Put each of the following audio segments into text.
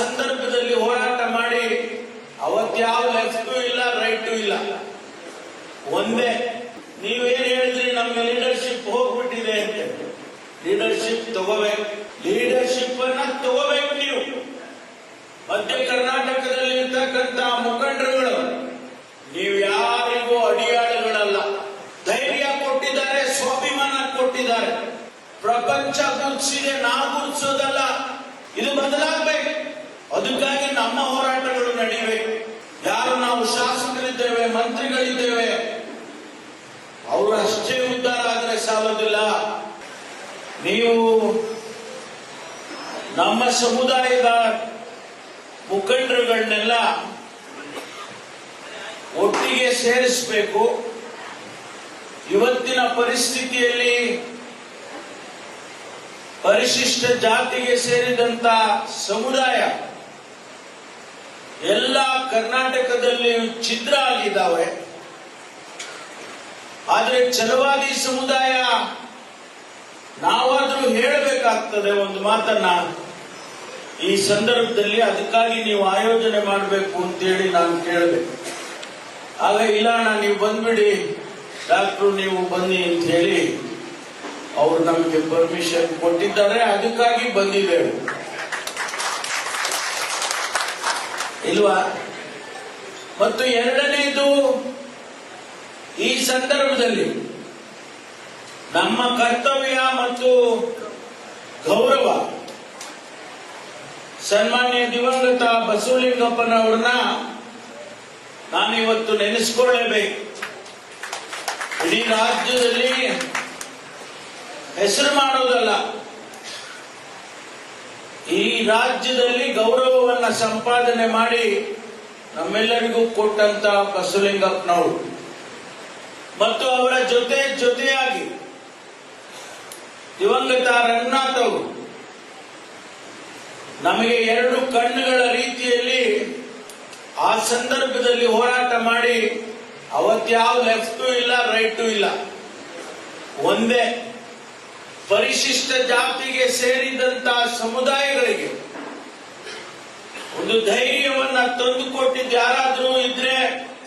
ಸಂದರ್ಭದಲ್ಲಿ ಹೋರಾಟ ಮಾಡಿ ಅವತ್ಯಾವ ಲೆಫ್ಟು ಇಲ್ಲ ರೈಟು ಇಲ್ಲ, ಒಂದೇ. ನೀವೇನ್ ಹೇಳಿದ್ರಿ, ನಮ್ಮ ಲೀಡರ್ಶಿಪ್ ಹೋಗ್ಬಿಟ್ಟಿದೆ ಅಂತ. ಲೀಡರ್ಶಿಪ್ ತಗೋಬೇಕು, ಲೀಡರ್ಶಿಪ್ ಅನ್ನ ತಗೋಬೇಕು. ನೀವು ಮಧ್ಯ ಕರ್ನಾಟಕದಲ್ಲಿ ಇರ್ತಕ್ಕಂಥ ಮುಖಂಡರುಗಳು ನೀವು ಯಾರಿಗೂ ಅಡಿಯಾಳುಗಳಲ್ಲ. ಧೈರ್ಯ ಕೊಟ್ಟಿದ್ದಾರೆ, ಸ್ವಾಭಿಮಾನ ಕೊಟ್ಟಿದ್ದಾರೆ. ಪ್ರಪಂಚ ಗುರುತಿಸಿದೆ, ನಾವು ಗುರುತಿಸೋದಲ್ಲ. ಇದು ಬದಲಾಗಬೇಕು. ಅದಕ್ಕಾಗಿ ನಮ್ಮ ಹೋರಾಟಗಳು ನಡೀಬೇಕು. ಯಾರು ನಾವು ಶಾಸಕರಿದ್ದೇವೆ, ಮಂತ್ರಿಗಳಿದ್ದೇವೆ, ಅವರು ಅಷ್ಟೇ ಉದ್ಧಾರ ಆದರೆ ಸಾಲೋದಿಲ್ಲ. ನೀವು ನಮ್ಮ ಸಮುದಾಯದ ಮುಖಂಡರುಗಳನ್ನೆಲ್ಲ ಒಟ್ಟಿಗೆ ಸೇರಿಸಬೇಕು. ಇವತ್ತಿನ ಪರಿಸ್ಥಿತಿಯಲ್ಲಿ ಪರಿಶಿಷ್ಟ ಜಾತಿಗೆ ಸೇರಿದಂತ ಸಮುದಾಯ ಎಲ್ಲ ಕರ್ನಾಟಕದಲ್ಲಿ ಛಿದ್ರ ಆಗಿದ್ದಾವೆ. ಆದರೆ ಛಲವಾದಿ ಸಮುದಾಯ ನಾವಾದ್ರೂ ಹೇಳಬೇಕಾಗ್ತದೆ ಒಂದು ಮಾತನ್ನ ಈ ಸಂದರ್ಭದಲ್ಲಿ. ಅದಕ್ಕಾಗಿ ನೀವು ಆಯೋಜನೆ ಮಾಡಬೇಕು ಅಂತೇಳಿ ನಾನು ಕೇಳಬೇಕು. ಆಗ ಇಲ್ಲ ನೀವು ಬಂದ್ಬಿಡಿ ಡಾಕ್ಟ್ರು, ನೀವು ಬನ್ನಿ ಅಂತ ಹೇಳಿ ಅವರು ನಮಗೆ ಪರ್ಮಿಷನ್ ಕೊಟ್ಟಿದ್ದಾರೆ. ಅದಕ್ಕಾಗಿ ಬಂದಿದ್ದೇವೆ, ಇಲ್ವಾ? ಮತ್ತು ಎರಡನೇದು, ಈ ಸಂದರ್ಭದಲ್ಲಿ ನಮ್ಮ ಕರ್ತವ್ಯ ಮತ್ತು ಗೌರವ ಸನ್ಮಾನ್ಯ ದಿವಂಗತ ಬಸವಲಿಂಗಪ್ಪನವ್ರನ್ನ ನಾನಿವತ್ತು ನೆನೆಸ್ಕೊಳ್ಳೇಬೇಕು. ಇಡೀ ರಾಜ್ಯದಲ್ಲಿ ಹೆಸರು ಮಾಡೋದಲ್ಲ, ಈ ರಾಜ್ಯದಲ್ಲಿ ಗೌರವವನ್ನ ಸಂಪಾದನೆ ಮಾಡಿ ನಮ್ಮೆಲ್ಲರಿಗೂ ಕೊಟ್ಟಂತ ಬಸವಲಿಂಗಪ್ಪನವರು ಮತ್ತು ಅವರ ಜೊತೆಯಾಗಿ ದಿವಂಗತ ರಂಗನಾಥ್ ಅವರು ನಮಗೆ ಎರಡು ಕಣ್ಣುಗಳ ರೀತಿಯಲ್ಲಿ ಆ ಸಂದರ್ಭದಲ್ಲಿ ಹೋರಾಟ ಮಾಡಿ ಅವತ್ಯಾವ ಲೆಫ್ಟು ಇಲ್ಲ ರೈಟು ಇಲ್ಲ, ಒಂದೇ. ಪರಿಶಿಷ್ಟ ಜಾತಿಗೆ ಸೇರಿದಂತ ಸಮುದಾಯಗಳಿಗೆ ಒಂದು ಧೈರ್ಯವನ್ನ ತಂದುಕೊಟ್ಟಿದ್ದು ಯಾರಾದ್ರೂ ಇದ್ರೆ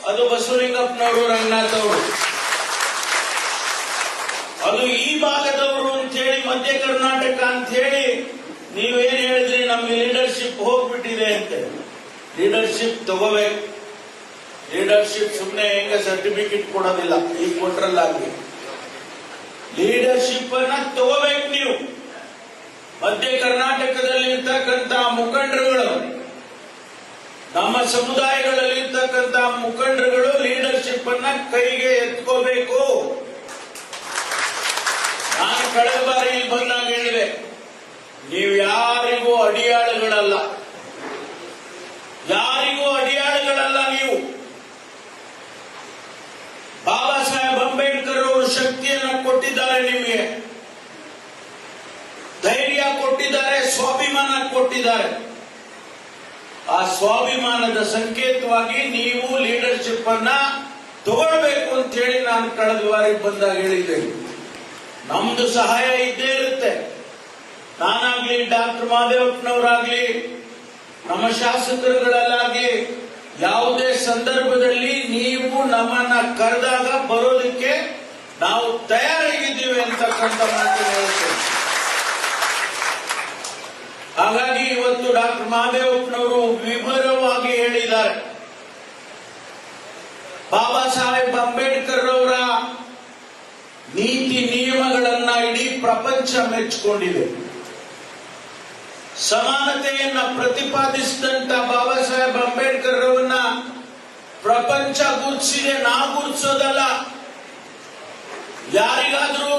ಅದು ಬಸವಲಿಂಗಪ್ಪನವರು, ರಂಗನಾಥ್ ಅವರು. ಅದು ಈ ಭಾಗದವರು ಅಂತ ಹೇಳಿ, ಮಧ್ಯ ಕರ್ನಾಟಕ ಅಂತ ಹೇಳಿ ನೀವೇನ್ ಹೇಳಿದ್ರಿ, ನಮ್ಗೆ ಲೀಡರ್ಶಿಪ್ ಹೋಗ್ಬಿಟ್ಟಿದೆ ಅಂತ. ಲೀಡರ್ಶಿಪ್ ತಗೋಬೇಕು. ಲೀಡರ್ಶಿಪ್ ಸುಮ್ಮನೆ ಹೆಂಗ ಸರ್ಟಿಫಿಕೇಟ್ ಕೊಡೋದಿಲ್ಲ, ಈಗ ಕೊಟ್ರಲ್ಲಾಗಿ. ಲೀಡರ್ಶಿಪ್ ಅನ್ನ ತಗೋಬೇಕು ನೀವು. ಮಧ್ಯ ಕರ್ನಾಟಕದಲ್ಲಿ ಇರ್ತಕ್ಕಂಥ ಮುಖಂಡರುಗಳು, ನಮ್ಮ ಸಮುದಾಯಗಳಲ್ಲಿ ಇರ್ತಕ್ಕಂಥ ಮುಖಂಡರುಗಳು ಲೀಡರ್ಶಿಪ್ ಅನ್ನ ಕೈಗೆ ಎತ್ಕೋಬೇಕು. ನಾನು ಕಳೆದ ಬಾರಿ ಇಲ್ಲಿ ಬಂದಾಗ ಹೇಳಿದೆ, ನೀವು ಯಾರಿಗೂ ಅಡಿಯಾಳುಗಳಲ್ಲ, ಯಾರಿಗೂ ಅಡಿಯಾಳುಗಳಲ್ಲ. ನೀವು ಬಾಬಾ ಸಾಹೇಬ್ ಅಂಬೇಡ್ಕರ್ ಅವರು ಶಕ್ತಿಯನ್ನು ಕೊಟ್ಟಿದ್ದಾರೆ, ನಿಮಗೆ ಧೈರ್ಯ ಕೊಟ್ಟಿದ್ದಾರೆ, ಸ್ವಾಭಿಮಾನ ಕೊಟ್ಟಿದ್ದಾರೆ. ಆ ಸ್ವಾಭಿಮಾನದ ಸಂಕೇತವಾಗಿ ನೀವು ಲೀಡರ್ಶಿಪ್ ಅನ್ನ ತಗೊಳ್ಬೇಕು ಅಂತ ಹೇಳಿ ನಾನು ಕಳೆದ ಬಾರಿ ಬಂದಾಗ ಹೇಳಿದ್ದೇನೆ. ನಮ್ದು ಸಹಾಯ ಇದ್ದೇ ಇರುತ್ತೆ. ನಾನಾಗ್ಲಿ, ಡಾಕ್ಟರ್ ಮಹದೇವಪ್ಪನವರಾಗ್ಲಿ, ನಮ್ಮ ಶಾಸಕರುಗಳಲ್ಲಾಗ್ಲಿ, ಯಾವುದೇ ಸಂದರ್ಭದಲ್ಲಿ ನೀವು ನಮ್ಮನ್ನ ಕರೆದಾಗ ಬರೋದಕ್ಕೆ ನಾವು ತಯಾರಾಗಿದ್ದೀವಿ ಅಂತಕ್ಕಂಥ ಮಾತನ್ನು ಹೇಳ್ತೇವೆ. ಹಾಗಾಗಿ ಇವತ್ತು ಡಾಕ್ಟರ್ ಮಹದೇವಪ್ಪನವರು ವಿವರವಾಗಿ ಹೇಳಿದ್ದಾರೆ. ಬಾಬಾ ಸಾಹೇಬ್ ಅಂಬೇಡ್ಕರ್ ಅವರ ನೀತಿ ನಿಯಮಗಳನ್ನ ಇಡೀ ಪ್ರಪಂಚ ಮೆಚ್ಚಿಕೊಂಡಿದೆ. ಸಮಾನತೆಯನ್ನ ಪ್ರತಿಪಾದಿಸಿದಂತ ಬಾಬಾ ಸಾಹೇಬ್ ಅಂಬೇಡ್ಕರ್ ಅವರನ್ನ ಪ್ರಪಂಚ ಗುರುತಿಸಿದೆ, ನಾವು ಗುರುತಿಸೋದಲ್ಲ. ಯಾರಿಗಾದ್ರೂ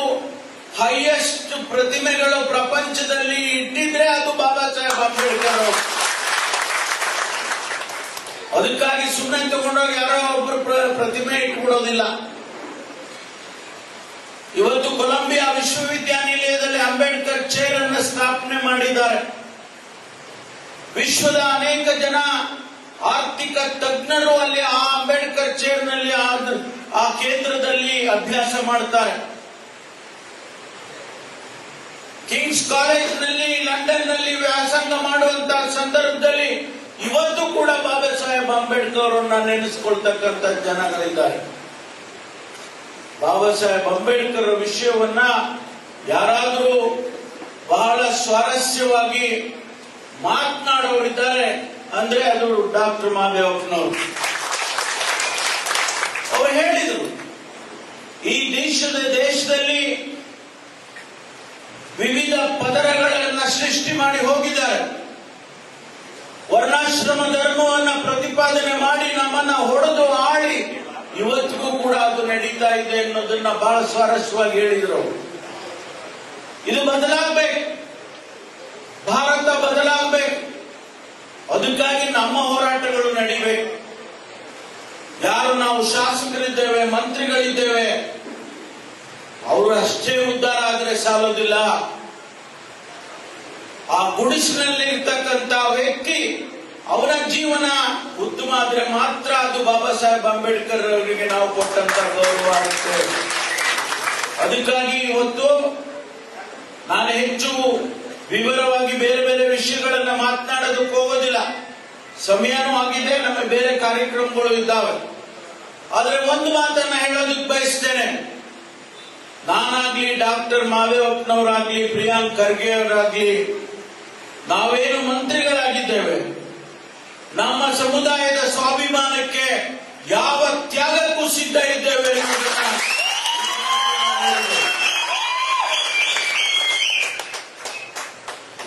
ಹೈಯೆಸ್ಟ್ ಪ್ರತಿಮೆಗಳು ಪ್ರಪಂಚದಲ್ಲಿ ಇಟ್ಟಿದ್ರೆ ಅದು ಬಾಬಾ ಸಾಹೇಬ್ ಅಂಬೇಡ್ಕರ್ ಅವರು. ಅದಕ್ಕಾಗಿ ಸುಮ್ಮನೆ ತಗೊಂಡೋಗಿ ಯಾರೋ ಒಬ್ಬರು ಪ್ರತಿಮೆ ಇಟ್ಬಿಡೋದಿಲ್ಲ. ಇವತ್ತು ಕೊಲಂಬಿಯಾ ವಿಶ್ವವಿದ್ಯಾನಿಲಯದಲ್ಲಿ ಅಂಬೇಡ್ಕರ್ ಚೇರ್ ಅನ್ನು ಸ್ಥಾಪನೆ ಮಾಡಿದ್ದಾರೆ. ವಿಶ್ವದ ಅನೇಕ ಜನ ಆರ್ಥಿಕ ತಜ್ಞರು ಅಲ್ಲಿ ಆ ಅಂಬೇಡ್ಕರ್ ಚೇರ್ನಲ್ಲಿ ಆ ಕೇಂದ್ರದಲ್ಲಿ ಅಭ್ಯಾಸ ಮಾಡ್ತಾರೆ. ಕಿಂಗ್ಸ್ ಕಾಲೇಜ್ನಲ್ಲಿ ಲಂಡನ್ ನಲ್ಲಿ ವ್ಯಾಸಂಗ ಮಾಡುವಂತಹ ಸಂದರ್ಭದಲ್ಲಿ ಕೂಡ ಬಾಬಾ ಸಾಹೇಬ್ ಅಂಬೇಡ್ಕರ್ ಅವರನ್ನ ನೆನೆಸ್ಕೊಳ್ತಕ್ಕಂಥ ಜನಗಳಿದ್ದಾರೆ. ಬಾಬಾ ಸಾಹೇಬ್ ಅಂಬೇಡ್ಕರ್ ವಿಷಯವನ್ನ ಯಾರಾದರೂ ಬಹಳ ಸ್ವಾರಸ್ಯವಾಗಿ ಮಾತನಾಡೋರಿದ್ದಾರೆ ಅಂದ್ರೆ ಅದು ಡಾಕ್ಟರ್ ಮಹಾದೇವಪ್ಪನವರು. ಅವರು ಹೇಳಿದರು, ಈ ದೇಶದಲ್ಲಿ ವಿವಿಧ ಪದರಗಳನ್ನ ಸೃಷ್ಟಿ ಮಾಡಿ ಹೋಗಿದ್ದಾರೆ. ವರ್ಣಾಶ್ರಮ ಧರ್ಮವನ್ನ ಪ್ರತಿಪಾದನೆ ಮಾಡಿ ನಮ್ಮನ್ನ ಹೊಡೆದು ಆಳಿ ಇವತ್ತಿಗೂ ಕೂಡ ಅದು ನಡೀತಾ ಇದೆ ಅನ್ನೋದನ್ನ ಬಹಳ ಸ್ವಾರಸ್ಯವಾಗಿ ಹೇಳಿದರು. ಇದು ಬದಲಾಗಬೇಕು, ಭಾರತ ಬದಲಾಗಬೇಕು. ಅದಕ್ಕಾಗಿ ನಮ್ಮ ಹೋರಾಟಗಳು ನಡೀಬೇಕು. ಯಾರು ನಾವು ಶಾಸಕರಿದ್ದೇವೆ, ಮಂತ್ರಿಗಳಿದ್ದೇವೆ, ಅವರು ಅಷ್ಟೇ ಉದ್ಧಾರ ಆದರೆ ಸಾಲೋದಿಲ್ಲ. ಆ ಗುಡಿಸಿನಲ್ಲಿ ಇರ್ತಕ್ಕಂಥ ವ್ಯಕ್ತಿ ಅವರ ಜೀವನ ಉತ್ತಮ ಆದ್ರೆ ಮಾತ್ರ ಅದು ಬಾಬಾ ಸಾಹೇಬ್ ಅಂಬೇಡ್ಕರ್ ಅವರಿಗೆ ನಾವು ಕೊಟ್ಟಂತ ಗೌರವ ಆಗುತ್ತೆ. ಅದಕ್ಕಾಗಿ ಇವತ್ತು ನಾನು ಹೆಚ್ಚು ವಿವರವಾಗಿ ಬೇರೆ ಬೇರೆ ವಿಷಯಗಳನ್ನ ಮಾತನಾಡೋದಕ್ಕೆ ಹೋಗೋದಿಲ್ಲ. ಸಮಯನೂ ಆಗಿದೆ, ನಮ್ಮ ಬೇರೆ ಕಾರ್ಯಕ್ರಮಗಳು ಇದ್ದಾವೆ. ಆದ್ರೆ ಒಂದು ಮಾತನ್ನ ಹೇಳೋದಕ್ಕೆ ಬಯಸ್ತೇನೆ. ನಾನಾಗ್ಲಿ, ಡಾಕ್ಟರ್ ಮಹಾದೇವಪ್ಪನವರಾಗ್ಲಿ, ಪ್ರಿಯಾಂಕ್ ಖರ್ಗೆ ಅವರಾಗ್ಲಿ, ನಾವೇನು ಮಂತ್ರಿಗಳಾಗಿದ್ದೇವೆ, ನಮ್ಮ ಸಮುದಾಯದ ಸ್ವಾಭಿಮಾನಕ್ಕೆ ಯಾವ ತ್ಯಾಗಕ್ಕೂ ಸಿದ್ಧ ಇದ್ದೇವೆ ಅನ್ನೋದನ್ನ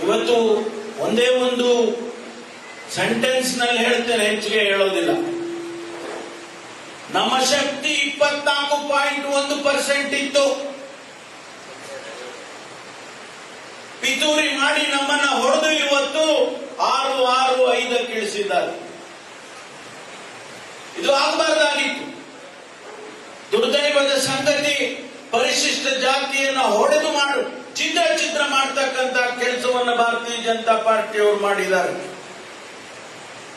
ಇವತ್ತು ಒಂದೇ ಒಂದು ಸೆಂಟೆನ್ಸ್ ನಲ್ಲಿ ಹೇಳ್ತೇನೆ, ಹೆಚ್ಚಿಗೆ ಹೇಳೋದಿಲ್ಲ. ನಮ್ಮ ಶಕ್ತಿ 24.1% ಇತ್ತು. ಪಿತೂರಿ ಮಾಡಿ ನಮ್ಮನ್ನ ಹೊಡೆದು ಇವತ್ತು 6.65 ಇಳಿಸಿದ್ದಾರೆ. ಇದು ಆಗಬಾರ್ದಾಗಿತ್ತು. ದುರ್ದೈವದ ಸಂಗತಿ, ಪರಿಶಿಷ್ಟ ಜಾತಿಯನ್ನ ಹೊಡೆದು ಛಿದ್ರ ಮಾಡ್ತಕ್ಕಂಥ ಕೆಲಸವನ್ನ ಭಾರತೀಯ ಜನತಾ ಪಾರ್ಟಿಯವರು ಮಾಡಿದ್ದಾರೆ.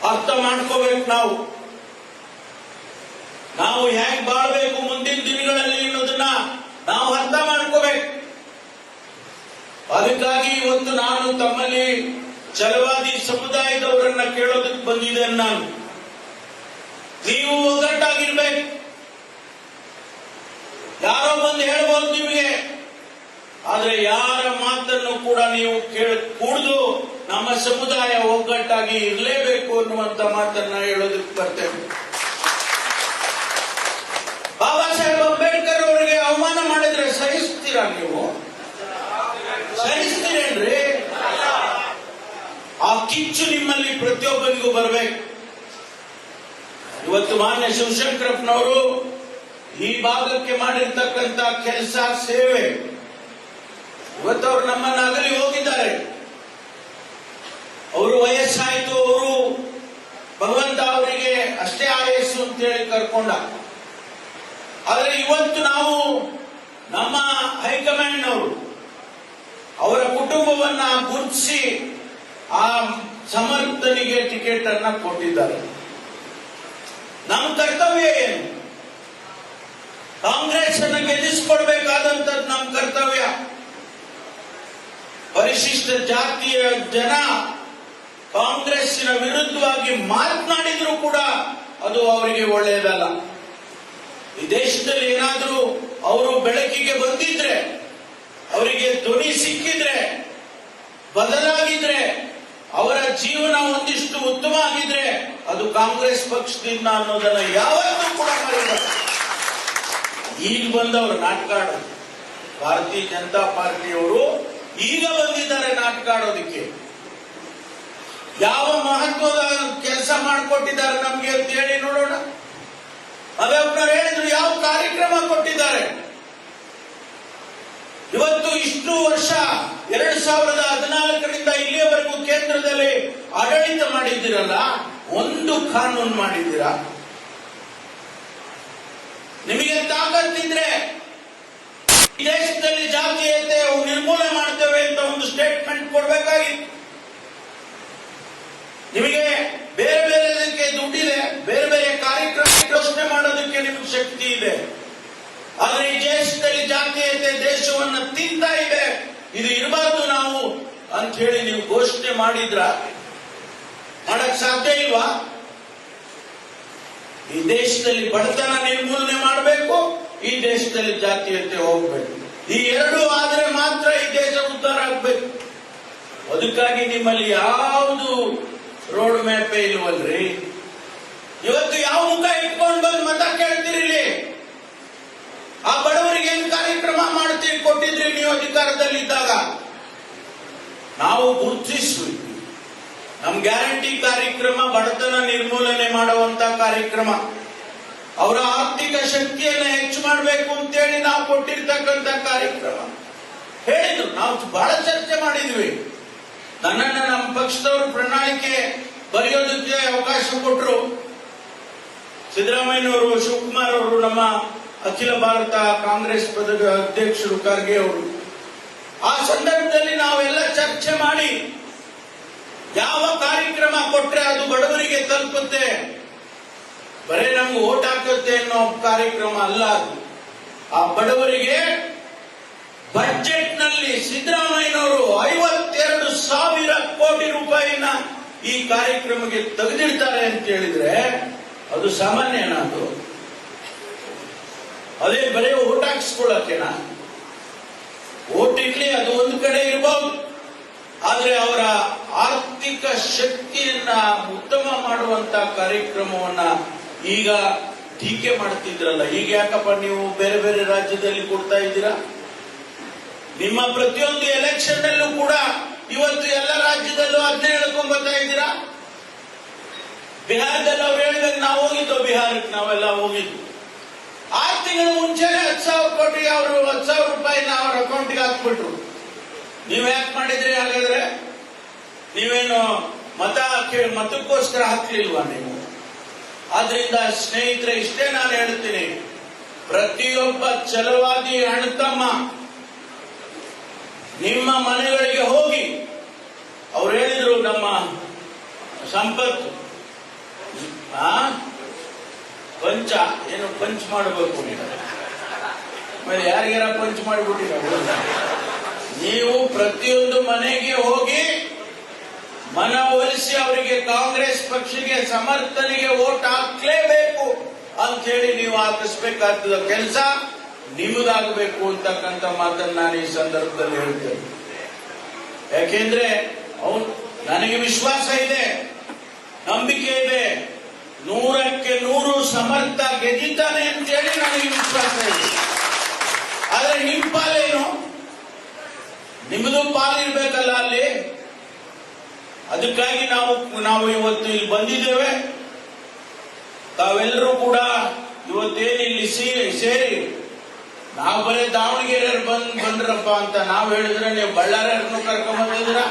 ಅರ್ಥ ಮಾಡ್ಕೋಬೇಕು. ನಾವು ಹೇಗೆ ಬಾಳ್ಬೇಕು ಮುಂದಿನ ದಿನಗಳಲ್ಲಿ ಅನ್ನೋದನ್ನ ನಾವು ಅರ್ಥ ಮಾಡ್ಕೋಬೇಕು. ಅದಕ್ಕಾಗಿ ಇವತ್ತು ನಾನು ತಮ್ಮಲ್ಲಿ ಛಲವಾದಿ ಸಮುದಾಯದವರನ್ನ ಕೇಳೋದಕ್ಕೆ ಬಂದಿದ್ದೇನೆ. ನೀವು ಒಗ್ಗಟ್ಟಾಗಿರ್ಬೇಕು. ಯಾರೋ ಬಂದು ಹೇಳ್ಬೋದು ನಿಮಗೆ, ಆದ್ರೆ ಯಾರ ಮಾತನ್ನು ಕೂಡ ನೀವು ಕೂಡ್ದು ನಮ್ಮ ಸಮುದಾಯ ಒಗ್ಗಟ್ಟಾಗಿ ಇರಲೇಬೇಕು ಅನ್ನುವಂತ ಮಾತನ್ನ ಹೇಳೋದಕ್ಕೆ ಬರ್ತೇವೆ. ಬಾಬಾ ಸಾಹೇಬ್ ಅಂಬೇಡ್ಕರ್ ಅವರಿಗೆ ಅವಮಾನ ಮಾಡಿದ್ರೆ ಸಹಿಸ್ತೀರಾ? ನೀವು ಸಹಿಸ್ತೀರೇನ್ರಿ? ಆ ಕಿಚ್ಚು ನಿಮ್ಮಲ್ಲಿ ಪ್ರತಿಯೊಬ್ಬರಿಗೂ ಬರಬೇಕು. ಇವತ್ತು ಮಾನ್ಯ ಶಿವಶಂಕರಪ್ಪನವರು ಈ ಭಾಗಕ್ಕೆ ಮಾಡಿರ್ತಕ್ಕಂಥ ಕೆಲಸ, ಸೇವೆ, ಇವತ್ತವರು ನಮ್ಮನ್ನು ಅಗಲಿ ಹೋಗಿದ್ದಾರೆ. ಅವರು ವಯಸ್ಸಾಯಿತು, ಅವರು ಭಗವಂತ ಅವರಿಗೆ ಅಷ್ಟೇ ಆಯಸ್ಸು ಅಂತೇಳಿ ಕರ್ಕೊಂಡ. ಆದರೆ ಇವತ್ತು ನಾವು ನಮ್ಮ ಹೈಕಮಾಂಡ್ನವರು ಅವರ ಕುಟುಂಬವನ್ನ ಗುರುತಿಸಿ ಆ ಸಮರ್ಥನಿಗೆ ಟಿಕೆಟ್ ಅನ್ನ ಕೊಟ್ಟಿದ್ದಾರೆ. ನಮ್ಮ ಕರ್ತವ್ಯ ಏನು? ಕಾಂಗ್ರೆಸ್ ಅನ್ನು ಗೆಲ್ಲಿಸಿಕೊಡ್ಬೇಕಾದಂತದ್ದು ನಮ್ಮ ಕರ್ತವ್ಯ. ಪರಿಶಿಷ್ಟ ಜಾತಿಯ ಜನ ಕಾಂಗ್ರೆಸ್ಸಿನ ವಿರುದ್ಧವಾಗಿ ಮಾತನಾಡಿದ್ರು ಕೂಡ ಅದು ಅವರಿಗೆ ಒಳ್ಳೆಯದಲ್ಲ. ಈ ದೇಶದಲ್ಲಿ ಏನಾದರೂ ಅವರು ಬೆಳಕಿಗೆ ಬಂದಿದ್ರೆ, ಅವರಿಗೆ ಧ್ವನಿ ಸಿಕ್ಕಿದ್ರೆ, ಬದಲಾಗಿದ್ರೆ, ಅವರ ಜೀವನ ಒಂದಿಷ್ಟು ಉತ್ತಮ ಆಗಿದ್ರೆ ಅದು ಕಾಂಗ್ರೆಸ್ ಪಕ್ಷದಿಂದ ಅನ್ನೋದನ್ನ ಯಾವತ್ತೂ ಕೂಡ ಮರೆಯಬಾರದು. ಈಗ ಬಂದವರು ನಾಟಕ ಆಡೋದು, ಭಾರತೀಯ ಜನತಾ ಪಾರ್ಟಿಯವರು ಈಗ ಬಂದಿದ್ದಾರೆ ನಾಟಕ ಆಡೋದಕ್ಕೆ. ಯಾವ ಮಹತ್ವದ ಕೆಲಸ ಮಾಡಿಕೊಟ್ಟಿದ್ದಾರೆ ನಮ್ಗೆ ಅಂತ ಹೇಳಿ ನೋಡೋಣ. ಅದೇವ್ರು ಹೇಳಿದ್ರು, ಯಾವ ಕಾರ್ಯಕ್ರಮ ಕೊಟ್ಟಿದ್ದಾರೆ? ಇವತ್ತು ಇಷ್ಟು ವರ್ಷ 2014ರಿಂದ ಇಲ್ಲಿಯವರೆಗೂ ಕೇಂದ್ರದಲ್ಲಿ ಆಡಳಿತ ಮಾಡಿದ್ದೀರಲ್ಲ, ಒಂದು ಕಾನೂನು ಮಾಡಿದ್ದೀರಾ? ನಿಮಗೆ ತಾಕತ್ತಿದ್ರೆ ಈ ದೇಶದಲ್ಲಿ ಜಾತೀಯತೆ ನಿರ್ಮೂಲನೆ ಮಾಡ್ತೇವೆ ಅಂತ ಒಂದು ಸ್ಟೇಟ್ಮೆಂಟ್ ಕೊಡಬೇಕಾಗಿತ್ತು. ನಿಮಗೆ ಬೇರೆ ಬೇರೆದಕ್ಕೆ ದುಡ್ಡಿದೆ, ಬೇರೆ ಬೇರೆ ಕಾರ್ಯಕ್ರಮ ಘೋಷಣೆ ಮಾಡೋದಕ್ಕೆ ನಿಮಗೆ ಶಕ್ತಿ ಇದೆ. ಆದ್ರೆ ಈ ದೇಶದಲ್ಲಿ ಜಾತೀಯತೆ ದೇಶವನ್ನ ತಿಂತಾ ಇದೆ, ಇದು ಇರಬಾರ್ದು ನಾವು ಅಂತ ಹೇಳಿ ನೀವು ಘೋಷಣೆ ಮಾಡಿದ್ರ? ಮಾಡಕ್ ಸಾಧ್ಯ ಇಲ್ಲ. ಇಲ್ವಾ? ಈ ದೇಶದಲ್ಲಿ ಬಡತನ ನಿರ್ಮೂಲನೆ ಮಾಡಬೇಕು, ಈ ದೇಶದಲ್ಲಿ ಜಾತೀಯತೆ ಹೋಗ್ಬೇಕು. ಈ ಎರಡು ಆದ್ರೆ ಮಾತ್ರ ಈ ದೇಶ ಉದ್ಧಾರ ಆಗ್ಬೇಕು. ಅದಕ್ಕಾಗಿ ನಿಮ್ಮಲ್ಲಿ ಯಾವುದು ರೋಡ್ ಮ್ಯಾಪೇ ಇಲ್ವಲ್ರಿ. ಇವತ್ತು ಯಾವ ಮುಖ ಇಟ್ಕೊಂಡು ಬಂದು ಮತ ಕೇಳ್ತಿರಿಲಿ? ಆ ಬಡವರಿಗೆ ಏನ್ ಕಾರ್ಯಕ್ರಮ ಮಾಡ್ತೀರಿ ಕೊಟ್ಟಿದ್ರಿ ನೀವು ಅಧಿಕಾರದಲ್ಲಿದ್ದಾಗ? ನಾವು ಗುರುತಿಸಬೇಕು. ನಮ್ ಗ್ಯಾರಂಟಿ ಕಾರ್ಯಕ್ರಮ ಬಡತನ ನಿರ್ಮೂಲನೆ ಮಾಡುವಂತ ಕಾರ್ಯಕ್ರಮ, ಅವರ ಆರ್ಥಿಕ ಶಕ್ತಿಯನ್ನ ಹೆಚ್ಚು ಮಾಡಬೇಕು ಅಂತೇಳಿ ನಾವು ಕೊಟ್ಟಿರ್ತಕ್ಕಂಥ ಕಾರ್ಯಕ್ರಮ ಹೇಳಿದ್ರು. ನಾವು ಬಹಳ ಚರ್ಚೆ ಮಾಡಿದ್ವಿ. ನನ್ನನ್ನ ನಮ್ಮ ಪಕ್ಷದವರು ಪ್ರಣಾಳಿಕೆ ಬರೆಯೋದಕ್ಕೆ ಅವಕಾಶ ಕೊಟ್ಟರು. ಸಿದ್ದರಾಮಯ್ಯನವರು, ಶಿವಕುಮಾರ್ ಅವರು, ನಮ್ಮ ಅಖಿಲ ಭಾರತ ಕಾಂಗ್ರೆಸ್ ಪದದ ಅಧ್ಯಕ್ಷರು ಖರ್ಗೆ ಅವರು, ಆ ಸಂದರ್ಭದಲ್ಲಿ ನಾವೆಲ್ಲ ಚರ್ಚೆ ಮಾಡಿ ಯಾವ ಕಾರ್ಯಕ್ರಮ ಕೊಟ್ರೆ ಅದು ಬಡವರಿಗೆ ತಲುಪುತ್ತೆ, ಬರೇ ನಮ್ಗೆ ಓಟ್ ಹಾಕುತ್ತೆ ಅನ್ನೋ ಕಾರ್ಯಕ್ರಮ ಅಲ್ಲ ಅದು. ಆ ಬಡವರಿಗೆ ಬಜೆಟ್ ನಲ್ಲಿ ಸಿದ್ದರಾಮಯ್ಯನವರು 52,000 ಕೋಟಿ ರೂಪಾಯಿನ ಈ ಕಾರ್ಯಕ್ರಮಕ್ಕೆ ತೆಗೆದಿಡ್ತಾರೆ ಅಂತ ಹೇಳಿದ್ರೆ ಅದು ಸಾಮಾನ್ಯನಾ? ಅದು ಅದೇ ಬರೀ ಓಟ್ ಹಾಕಿಸ್ಕೊಳ್ಳೋಕೆನ? ಓಟ್ ಇಡ್ಲಿ, ಅದು ಒಂದು ಕಡೆ ಇರಬಹುದು, ಆದ್ರೆ ಅವರ ಆರ್ಥಿಕ ಶಕ್ತಿಯನ್ನ ಉತ್ತಮ ಮಾಡುವಂತ ಕಾರ್ಯಕ್ರಮವನ್ನ ಈಗ ಟೀಕೆ ಮಾಡ್ತಿದ್ರಲ್ಲ, ಈಗ ಯಾಕಪ್ಪ ನೀವು ಬೇರೆ ಬೇರೆ ರಾಜ್ಯದಲ್ಲಿ ಕೊಡ್ತಾ ಇದ್ದೀರಾ? ನಿಮ್ಮ ಪ್ರತಿಯೊಂದು ಎಲೆಕ್ಷನ್ ಅಲ್ಲೂ ಕೂಡ ಇವತ್ತು ಎಲ್ಲ ರಾಜ್ಯದಲ್ಲೂ ಅದನ್ನೇ ಹೇಳ್ಕೊಂಡ್ಬರ್ತಾ ಇದ್ದೀರಾ. ಬಿಹಾರದಲ್ಲಿ ಅವ್ರು ಹೇಳಿದಾಗ ನಾವು ಹೋಗಿದ್ದು, ಬಿಹಾರಕ್ಕೆ ನಾವೆಲ್ಲ ಹೋಗಿದ್ದು. 6 ತಿಂಗಳ ಮುಂಚೆ 10,000 ಕೋಟಿ ಅವರು 10,000 ರೂಪಾಯಿನ ಅವ್ರ ಅಕೌಂಟ್ಗೆ ಹಾಕ್ಬಿಟ್ರು. ನೀವ್ ಯಾಕೆ ಮಾಡಿದ್ರಿ? ಹಾಗಾದ್ರೆ ನೀವೇನು ಮತಕ್ಕೋಸ್ಕರ ಹಾಕ್ಲಿಲ್ವಾ ನೀವು? ಆದ್ರಿಂದ ಸ್ನೇಹಿತರೆ, ಇಷ್ಟೇ ನಾನು ಹೇಳ್ತೀನಿ, ಪ್ರತಿಯೊಬ್ಬ ಛಲವಾದಿ ಅಣ್ಣತಮ್ಮ ನಿಮ್ಮ ಮನೆಗಳಿಗೆ ಹೋಗಿ, ಅವ್ರು ಹೇಳಿದ್ರು ನಮ್ಮ ಸಂಪತ್ತು ಪಂಚ್ ಮಾಡಬೇಕು, ಆಮೇಲೆ ಯಾರಿಗಾರ ಪಂಚ್ ಮಾಡಿಬಿಟ್ಟಿರ. ನೀವು ಪ್ರತಿಯೊಂದು ಮನೆಗೆ ಹೋಗಿ ಮನವೊಲಿಸಿ ಅವರಿಗೆ ಕಾಂಗ್ರೆಸ್ ಪಕ್ಷಕ್ಕೆ ಸಮರ್ಥನೆಗೆ ವೋಟ್ ಹಾಕ್ಲೇಬೇಕು ಅಂತ ಹೇಳಿ ನೀವು ಹಾಕಿಸ್ಬೇಕಾದ ಕೆಲಸ ನಿಮಗಾಗಬೇಕು ಅಂತಕ್ಕಂಥ ಮಾತನ್ನ ನಾನು ಈ ಸಂದರ್ಭದಲ್ಲಿ ಹೇಳ್ತೇನೆ. ಯಾಕೆಂದ್ರೆ ನನಗೆ ವಿಶ್ವಾಸ ಇದೆ, ನಂಬಿಕೆ ಇದೆ, 100ಕ್ಕೆ 100 ಸಮರ್ಥ ಗೆದ್ದಿದ್ದಾನೆ ಅಂತೇಳಿ ನನಗೆ ವಿಶ್ವಾಸ ಇದೆ. ಆದ್ರೆ ನಿಮ್ಮ ಪಾಲೇನು? ನಿಮ್ಮದು ಪಾಲಿರ್ಬೇಕಲ್ಲ ಅಲ್ಲಿ. ಅದಕ್ಕಾಗಿ ನಾವು ಇವತ್ತು ಇಲ್ಲಿ ಬಂದಿದ್ದೇವೆ. ತಾವೆಲ್ಲರೂ ಕೂಡ ಇವತ್ತೇನು ಇಲ್ಲಿ ಸೇರಿ ನಾವು ಬರೀ ದಾವಣಗೆರೆಯವ್ರು ಬಂದ್ರಪ್ಪ ಅಂತ ನಾವು ಹೇಳಿದ್ರೆ, ನೀವು ಬಳ್ಳಾರಿಯವ್ರನ್ನು ಕರ್ಕೊಂಡ್ ಬಂದಿದ್ದೀರಾ,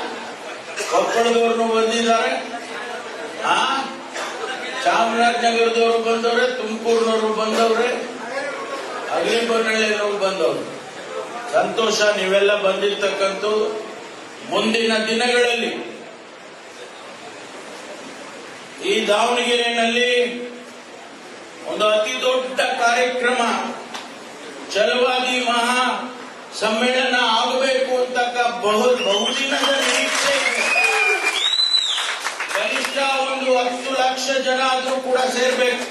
ಕೊಪ್ಪಳದವ್ರನ್ನು ಬಂದಿದ್ದಾರೆ, ಚಾಮರಾಜನಗರದವರು ಬಂದವ್ರೆ, ತುಮಕೂರಿನವರು ಬಂದವ್ರೆ, ಅಗ್ನಿಬೊನ್ನಳ್ಳಿನವರು ಬಂದವ್ರು. ಸಂತೋಷ, ನೀವೆಲ್ಲ ಬಂದಿರ್ತಕ್ಕಂಥ. ಮುಂದಿನ ದಿನಗಳಲ್ಲಿ ಈ ದಾವಣಗೆರೆಯಲ್ಲಿ ಒಂದು ಅತಿ ದೊಡ್ಡ ಕಾರ್ಯಕ್ರಮ, ಛಲವಾದಿ ಮಹಾ ಸಮ್ಮೇಳನ ಆಗಬೇಕು ಅಂತಕ್ಕ ಬಹುದಿನದ ನಿರೀಕ್ಷೆ ಇದೆ. ಕನಿಷ್ಠ ಒಂದು 10 ಲಕ್ಷ ಜನ ಆದ್ರೂ ಕೂಡ ಸೇರ್ಬೇಕು.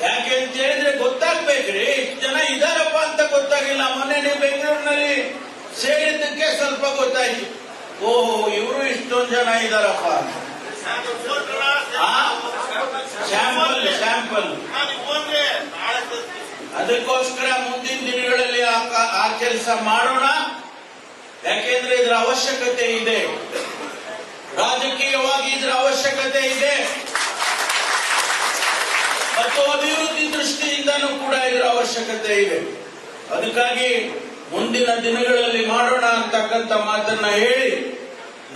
ಯಾಕೆ ಅಂತ ಹೇಳಿದ್ರೆ ಗೊತ್ತಾಗ್ಬೇಕ್ರಿ, ಇಷ್ಟು ಜನ ಇದಾರಪ್ಪ ಅಂತ ಗೊತ್ತಾಗಿಲ್ಲ. ಮೊನ್ನೆ ನೀವು ಬೆಂಗಳೂರಿನಲ್ಲಿ ಸೇರಿದ್ದಕ್ಕೆ ಸ್ವಲ್ಪ ಗೊತ್ತಾಯ್ತು, ಓಹೋ ಇವರು ಇಷ್ಟೊಂದು ಜನ ಇದಾರಪ್ಪ. ಸ್ಯಾಂಪಲ್ ಅದಕ್ಕೋಸ್ಕರ ಮುಂದಿನ ದಿನಗಳಲ್ಲಿ ಆ ಕೆಲಸ ಮಾಡೋಣ. ಯಾಕೆಂದ್ರೆ ಇದರ ಅವಶ್ಯಕತೆ ಇದೆ, ರಾಜಕೀಯವಾಗಿ ಇದರ ಅವಶ್ಯಕತೆ ಇದೆ, ಮತ್ತು ಅಭಿವೃದ್ಧಿ ದೃಷ್ಟಿಯಿಂದನೂ ಕೂಡ ಇದರ ಅವಶ್ಯಕತೆ ಇದೆ. ಅದಕ್ಕಾಗಿ ಮುಂದಿನ ದಿನಗಳಲ್ಲಿ ಮಾಡೋಣ ಅಂತಕ್ಕಂಥ ಮಾತನ್ನ ಹೇಳಿ,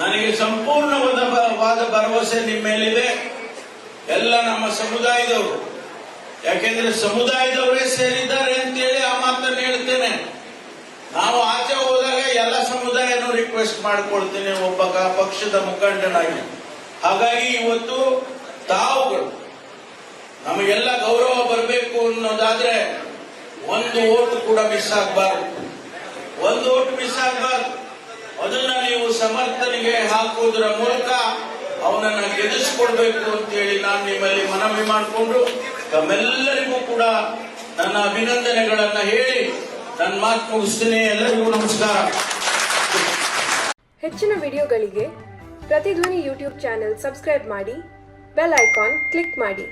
ನನಗೆ ಸಂಪೂರ್ಣವಾದ ಭರವಸೆ ನಿಮ್ಮ ಮೇಲಿದೆ. ಎಲ್ಲ ನಮ್ಮ ಸಮುದಾಯದವರು, ಯಾಕೆಂದ್ರೆ ಸಮುದಾಯದವರೇ ಸೇರಿದ್ದಾರೆ ಅಂತೇಳಿ ಆ ಮಾತನ್ನು ಹೇಳ್ತೇನೆ. ನಾವು ಆಚೆ ಹೋದಾಗ ಎಲ್ಲ ಸಮುದಾಯನೂ ರಿಕ್ವೆಸ್ಟ್ ಮಾಡ್ಕೊಳ್ತೇನೆ ಒಬ್ಬ ಪಕ್ಷದ ಮುಖಂಡನಾಗಿ. ಹಾಗಾಗಿ ಇವತ್ತು ತಾವುಗಳು ನಮಗೆಲ್ಲ ಗೌರವ ಬರಬೇಕು ಅನ್ನೋದಾದ್ರೆ ಒಂದು ಓಟ್ ಕೂಡ ಮಿಸ್ ಆಗಬಾರ್ದು, ಒಂದು ಓಟ್ ಮಿಸ್ ಆಗಬಾರ್ದು. ಅದನ್ನ ನೀವು ಸಮರ್ಥನೆಗೆ ಹಾಕುವುದರ ಮೂಲಕ ಅವನನ್ನ ಗೆಲ್ಲಿಸಿಕೊಡ್ಬೇಕು ಅಂತೇಳಿ ನಾನು ನಿಮ್ಮಲ್ಲಿ ಮನವಿ ಮಾಡಿಕೊಂಡು ತಮ್ಮೆಲ್ಲರಿಗೂ ಕೂಡ ನನ್ನ ಅಭಿನಂದನೆಗಳನ್ನ ಹೇಳಿ ನನ್ನ ಮಾತು ಮುಗಿಸ್ತೀನಿ. ಎಲ್ಲರಿಗೂ ನಮಸ್ಕಾರ. ಹೆಚ್ಚಿನ ವಿಡಿಯೋಗಳಿಗೆ ಪ್ರತಿಧ್ವನಿ ಯೂಟ್ಯೂಬ್ ಚಾನೆಲ್ ಸಬ್ಸ್ಕ್ರೈಬ್ ಮಾಡಿ, ಬೆಲ್ ಐಕಾನ್ ಕ್ಲಿಕ್ ಮಾಡಿ.